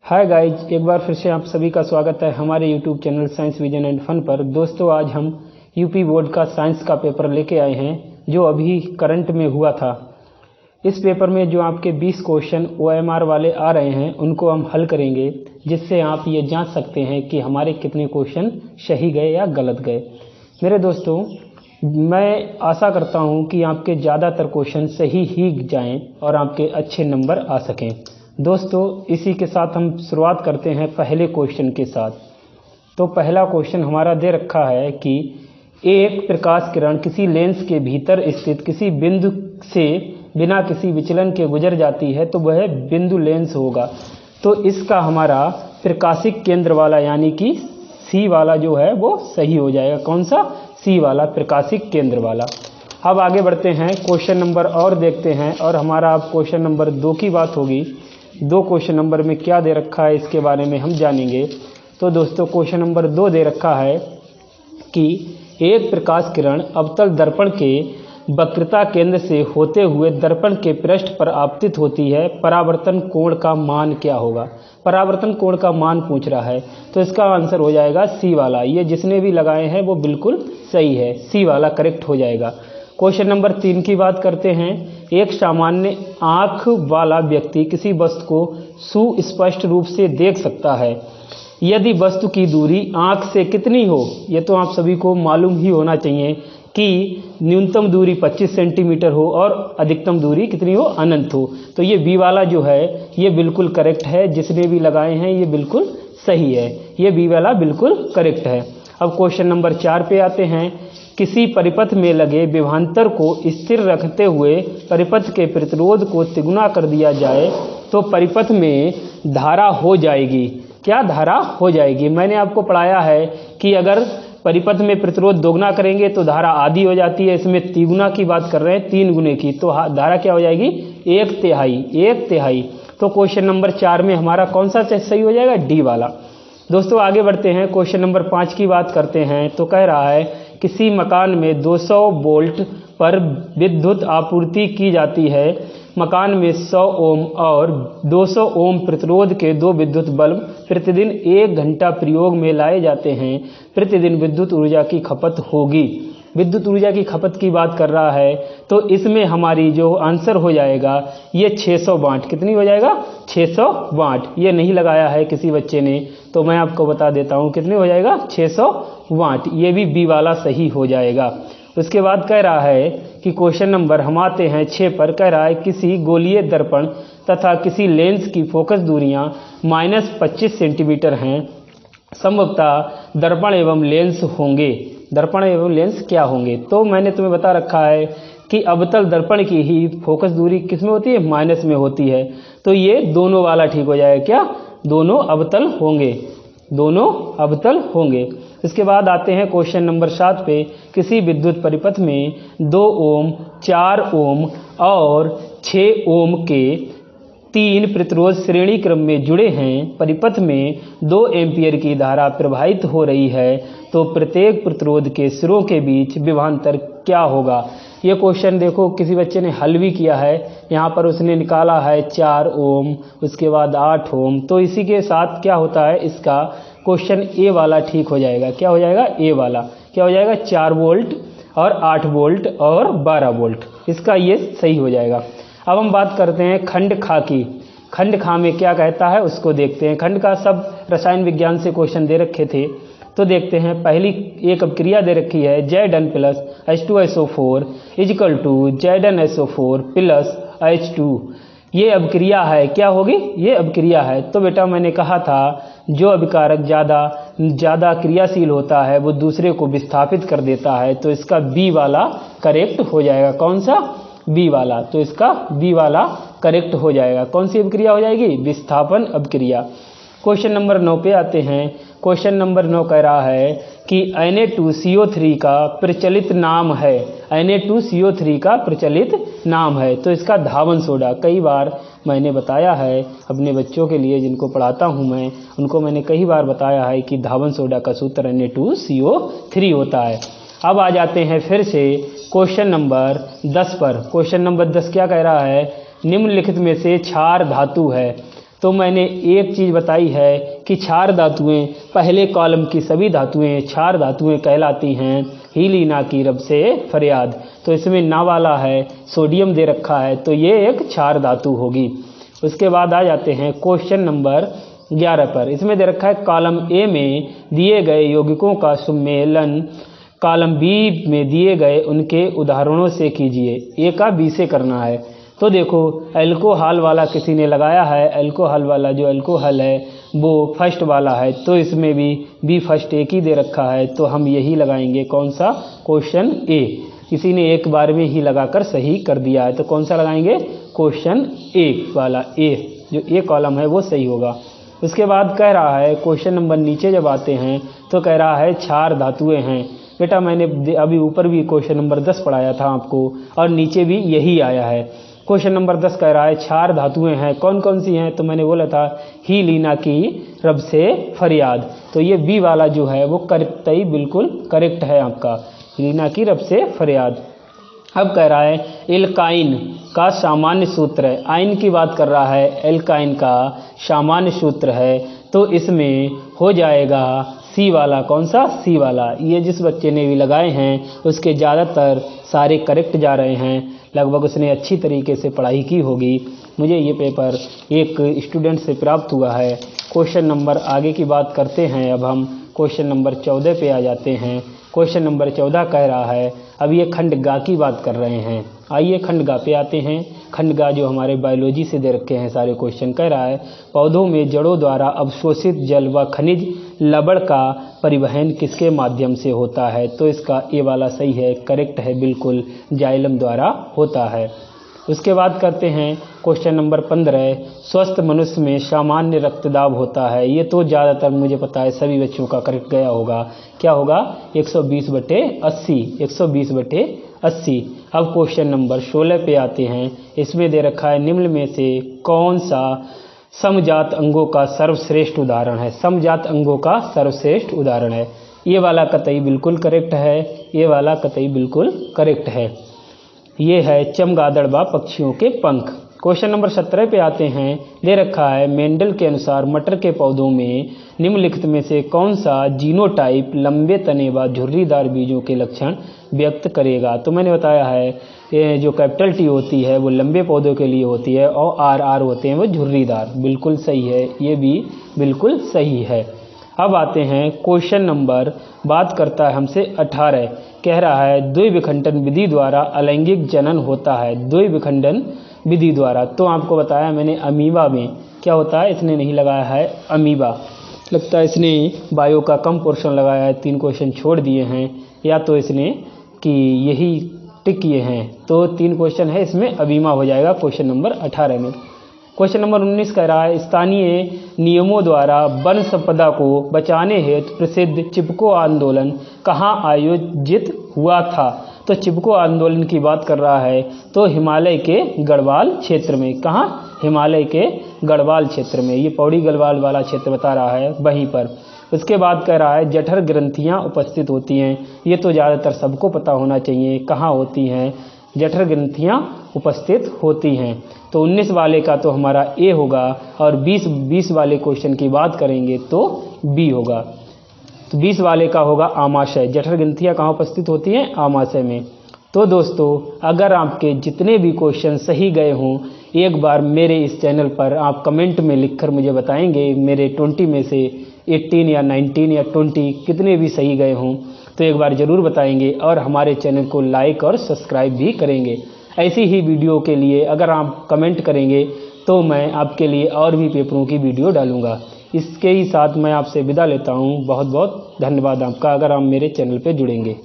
Hi guys, एक बार फिर से आप सभी का स्वागत है हमारे YouTube channel science vision and fun पर। दोस्तों, आज हम यूपी बोर्ड का साइंस का पेपर लेके आए हैं जो अभी करंट में हुआ था। इस पेपर में जो आपके 20 क्वेश्चन OMR वाले आ रहे हैं उनको हम हल करेंगे, जिससे आप ये जांच सकते हैं कि हमारे कितने क्वेश्चन सही गए या गलत गए। मेरे दोस्तों, मैं आशा करता हूँ कि आपके ज़्यादातर क्वेश्चन सही ही जाएँ और आपके अच्छे नंबर आ सकें। दोस्तों, इसी के साथ हम शुरुआत करते हैं पहले क्वेश्चन के साथ। तो पहला क्वेश्चन हमारा दे रखा है कि एक प्रकाश किरण किसी लेंस के भीतर स्थित किसी बिंदु से बिना किसी विचलन के गुजर जाती है तो वह बिंदु लेंस होगा। तो इसका हमारा प्रकाशिक केंद्र वाला यानी कि सी वाला जो है वो सही हो जाएगा। कौन सा? सी वाला, प्रकाशिक केंद्र वाला। अब आगे बढ़ते हैं, क्वेश्चन नंबर और देखते हैं और हमारा अब क्वेश्चन नंबर 2 की बात होगी। 2 क्वेश्चन नंबर में क्या दे रखा है इसके बारे में हम जानेंगे। तो दोस्तों, क्वेश्चन नंबर 2 दे रखा है कि एक प्रकाश किरण अवतल दर्पण के वक्रता केंद्र से होते हुए दर्पण के पृष्ठ पर आपतित होती है, परावर्तन कोण का मान क्या होगा? परावर्तन कोण का मान पूछ रहा है, तो इसका आंसर हो जाएगा सी वाला। ये जिसने भी लगाए हैं वो बिल्कुल सही है, सी वाला करेक्ट हो जाएगा। क्वेश्चन नंबर 3 की बात करते हैं। एक सामान्य आंख वाला व्यक्ति किसी वस्तु को सुस्पष्ट रूप से देख सकता है यदि वस्तु की दूरी आंख से कितनी हो। ये तो आप सभी को मालूम ही होना चाहिए कि न्यूनतम दूरी 25 सेंटीमीटर हो और अधिकतम दूरी कितनी हो? अनंत हो। तो ये बी वाला जो है ये बिल्कुल करेक्ट है। जिसने भी लगाए हैं ये बिल्कुल सही है, ये बी वाला बिल्कुल करेक्ट है। अब क्वेश्चन नंबर 4 पे आते हैं। किसी परिपथ में लगे विभवांतर को स्थिर रखते हुए परिपथ के प्रतिरोध को तिगुना कर दिया जाए तो परिपथ में धारा हो जाएगी। क्या धारा हो जाएगी? मैंने आपको पढ़ाया है कि अगर परिपथ में प्रतिरोध दोगुना करेंगे तो धारा आधी हो जाती है। इसमें तिगुना की बात कर रहे हैं, 3 गुने की, तो धारा क्या हो जाएगी? 1/3। तो क्वेश्चन नंबर 4 में हमारा कौन सा सही हो जाएगा? डी वाला। दोस्तों, आगे बढ़ते हैं, क्वेश्चन नंबर 5 की बात करते हैं। तो कह रहा है किसी मकान में 200 वोल्ट पर विद्युत आपूर्ति की जाती है। मकान में 100 ओम और 200 ओम प्रतिरोध के 2 विद्युत बल्ब प्रतिदिन 1 घंटा प्रयोग में लाए जाते हैं। प्रतिदिन विद्युत ऊर्जा की खपत होगी। विद्युत ऊर्जा की खपत की बात कर रहा है, तो इसमें हमारी जो आंसर हो जाएगा ये 600 वाट। कितनी हो जाएगा? 600 वाट। ये नहीं लगाया है किसी बच्चे ने, तो मैं आपको बता देता हूँ कितने हो जाएगा? 600 वाट। ये भी बी वाला सही हो जाएगा। उसके बाद कह रहा है कि क्वेश्चन नंबर हम आते हैं 6 पर। कह रहा है किसी गोलीय दर्पण तथा किसी लेंस की फोकस दूरियां -25 सेंटीमीटर हैं। संभवतः दर्पण एवं लेंस होंगे। दर्पण एवं लेंस क्या होंगे? तो मैंने तुम्हें बता रखा है कि अवतल दर्पण की ही फोकस दूरी किस में होती है? माइनस में होती है। तो ये दोनों वाला ठीक हो जाएगा। क्या? दोनों अवतल होंगे, दोनों अवतल होंगे। इसके बाद आते हैं क्वेश्चन नंबर 7 पे। किसी विद्युत परिपथ में 2 ओम, 4 ओम और 6 ओम के 3 प्रतिरोध श्रेणी क्रम में जुड़े हैं। परिपथ में 2 एम्पियर की धारा प्रवाहित हो रही है, तो प्रत्येक प्रतिरोध के सिरों के बीच विभवांतर क्या होगा? ये क्वेश्चन देखो किसी बच्चे ने हल भी किया है। यहाँ पर उसने निकाला है 4 ओम, उसके बाद 8 ओम। तो इसी के साथ क्या होता है, इसका क्वेश्चन ए वाला ठीक हो जाएगा। क्या हो जाएगा? ए वाला। क्या हो जाएगा? 4 वोल्ट और 8 वोल्ट और 12 वोल्ट। इसका ये सही हो जाएगा। अब हम बात करते हैं खंड खा की। खंड खा में क्या कहता है उसको देखते हैं। खंड का सब रसायन विज्ञान से क्वेश्चन दे रखे थे, तो देखते हैं। पहली एक अभिक्रिया दे रखी है Zn plus H2SO4 equal to ZnSO4 plus H2। ये अभिक्रिया है। क्या होगी? ये अभिक्रिया है। तो बेटा मैंने कहा था जो अभिकारक ज़्यादा क्रियाशील होता है वो दूसरे को विस्थापित कर देता है। तो इसका बी वाला करेक्ट हो जाएगा। कौन सा? बी वाला। तो इसका बी वाला करेक्ट हो जाएगा। कौन सी अभिक्रिया हो जाएगी? विस्थापन अभिक्रिया। क्वेश्चन नंबर 9 पे आते हैं। क्वेश्चन नंबर 9 कह रहा है कि Na2CO3 का प्रचलित नाम है। Na2CO3 का प्रचलित नाम है, तो इसका धावन सोडा। कई बार मैंने बताया है अपने बच्चों के लिए, जिनको पढ़ाता हूं मैं, उनको मैंने कई बार बताया है कि धावन सोडा का सूत्र Na2CO3 होता है। अब आ जाते हैं फिर से क्वेश्चन नंबर 10 पर। क्वेश्चन नंबर 10 क्या कह रहा है? निम्नलिखित में से क्षार धातु है। तो मैंने एक चीज़ बताई है कि क्षार धातुएं, पहले कॉलम की सभी धातुएं क्षार धातुएं कहलाती हैं, हीली ना की रब से फरियाद। तो इसमें ना वाला है, सोडियम दे रखा है, तो ये एक क्षार धातु होगी। उसके बाद आ जाते हैं क्वेश्चन नंबर 11 पर। इसमें दे रखा है कॉलम ए में दिए गए यौगिकों का सुमेलन कॉलम बी में दिए गए उनके उदाहरणों से कीजिए। ए का बी से करना है। तो देखो अल्कोहल वाला किसी ने लगाया है, अल्कोहल वाला जो अल्कोहल है वो फर्स्ट वाला है, तो इसमें भी बी फर्स्ट एक ही दे रखा है, तो हम यही लगाएंगे। कौन सा? क्वेश्चन ए। किसी ने एक बार में ही लगाकर सही कर दिया है, तो कौन सा लगाएंगे? क्वेश्चन ए वाला, ए जो ए कॉलम है वो सही होगा। उसके बाद कह रहा है क्वेश्चन नंबर नीचे जब आते हैं तो कह रहा है क्षार धातुएं हैं। बेटा मैंने अभी ऊपर भी क्वेश्चन नंबर 10 पढ़ाया था आपको, और नीचे भी यही आया है। क्वेश्चन नंबर 10 कह रहा है क्षार धातुएं हैं, कौन कौन सी हैं? तो मैंने बोला था ही लीना की रब से फरियाद, तो ये बी वाला जो है वो करेक्ट, बिल्कुल करेक्ट है आपका, लीना की रब से फरियाद। अब कह रहा है एल्काइन का सामान्य सूत्र है, आइन की बात कर रहा है, एल्काइन का सामान्य सूत्र है, तो इसमें हो जाएगा सी वाला। कौन सा? सी वाला। ये जिस बच्चे ने भी लगाए हैं उसके ज़्यादातर सारे करेक्ट जा रहे हैं, लगभग उसने अच्छी तरीके से पढ़ाई की होगी। मुझे ये पेपर एक स्टूडेंट से प्राप्त हुआ है। क्वेश्चन नंबर आगे की बात करते हैं। अब हम क्वेश्चन नंबर 14 पे आ जाते हैं। क्वेश्चन नंबर 14 कह रहा है, अब ये खंड गा की बात कर रहे हैं। आइए खंड गा पे आते हैं। खंड गा जो हमारे बायोलॉजी से दे रखे हैं सारे क्वेश्चन। कह रहा है पौधों में जड़ों द्वारा अवशोषित जल व खनिज लवण का परिवहन किसके माध्यम से होता है? तो इसका ए वाला सही है, करेक्ट है, बिल्कुल जाइलम द्वारा होता है। उसके बाद करते हैं क्वेश्चन नंबर 15, स्वस्थ मनुष्य में सामान्य रक्तदाब होता है। ये तो ज़्यादातर मुझे पता है सभी बच्चों का करेक्ट गया होगा। क्या होगा? 120/80, 120/80। अब क्वेश्चन नंबर 16 पे आते हैं। इसमें दे रखा है निम्न में से कौन सा समजात अंगों का सर्वश्रेष्ठ उदाहरण है? समजात अंगों का सर्वश्रेष्ठ उदाहरण है, ये वाला कतई बिल्कुल करेक्ट है, ये वाला कतई बिल्कुल करेक्ट है। ये है चमगादड़ व पक्षियों के पंख। क्वेश्चन नंबर 17 पे आते हैं। दे रखा है मेंडल के अनुसार मटर के पौधों में निम्नलिखित में से कौन सा जीनोटाइप लंबे तने व झुर्रीदार बीजों के लक्षण व्यक्त करेगा? तो मैंने बताया है ये जो कैपिटल टी होती है वो लंबे पौधों के लिए होती है, और आर होते हैं वो झुर्रीदार। बिल्कुल सही है, ये भी बिल्कुल सही है। अब आते हैं क्वेश्चन नंबर, बात करता है हमसे 18। कह रहा है द्विविखंडन विधि द्वारा अलैंगिक जनन होता है, द्विविखंडन विधि द्वारा। तो आपको बताया मैंने अमीबा में क्या होता है, इसने नहीं लगाया है अमीबा, लगता है इसने बायो का कम पोर्शन लगाया है, 3 क्वेश्चन छोड़ दिए हैं, या तो इसने कि यही टिक किए हैं। तो 3 क्वेश्चन है, इसमें अमीबा हो जाएगा क्वेश्चन नंबर 18 में। क्वेश्चन नंबर 19 कह रहा है स्थानीय नियमों द्वारा वन संपदा को बचाने हेतु प्रसिद्ध चिपको आंदोलन कहाँ आयोजित हुआ था? तो चिपको आंदोलन की बात कर रहा है तो हिमालय के गढ़वाल क्षेत्र में। कहाँ? हिमालय के गढ़वाल क्षेत्र में, ये पौड़ी गढ़वाल वाला क्षेत्र बता रहा है, वहीं पर। उसके बाद कह रहा है जठर ग्रंथियाँ उपस्थित होती हैं, ये तो ज़्यादातर सबको पता होना चाहिए, कहाँ होती हैं? जठर ग्रंथियाँ उपस्थित होती हैं। तो 19 वाले का तो हमारा ए होगा, और 20 वाले क्वेश्चन की बात करेंगे तो बी होगा। तो 20 वाले का होगा आमाशय। जठर ग्रंथियाँ कहाँ उपस्थित होती हैं? आमाशय में। तो दोस्तों अगर आपके जितने भी क्वेश्चन सही गए हों, एक बार मेरे इस चैनल पर आप कमेंट में लिखकर मुझे बताएंगे मेरे 20 में से 18 या 19 या 20 कितने भी सही गए हों, तो एक बार ज़रूर बताएंगे, और हमारे चैनल को लाइक और सब्सक्राइब भी करेंगे। ऐसी ही वीडियो के लिए अगर आप कमेंट करेंगे तो मैं आपके लिए और भी पेपरों की वीडियो डालूंगा। इसके ही साथ मैं आपसे विदा लेता हूँ। बहुत बहुत धन्यवाद आपका, अगर आप मेरे चैनल पर जुड़ेंगे।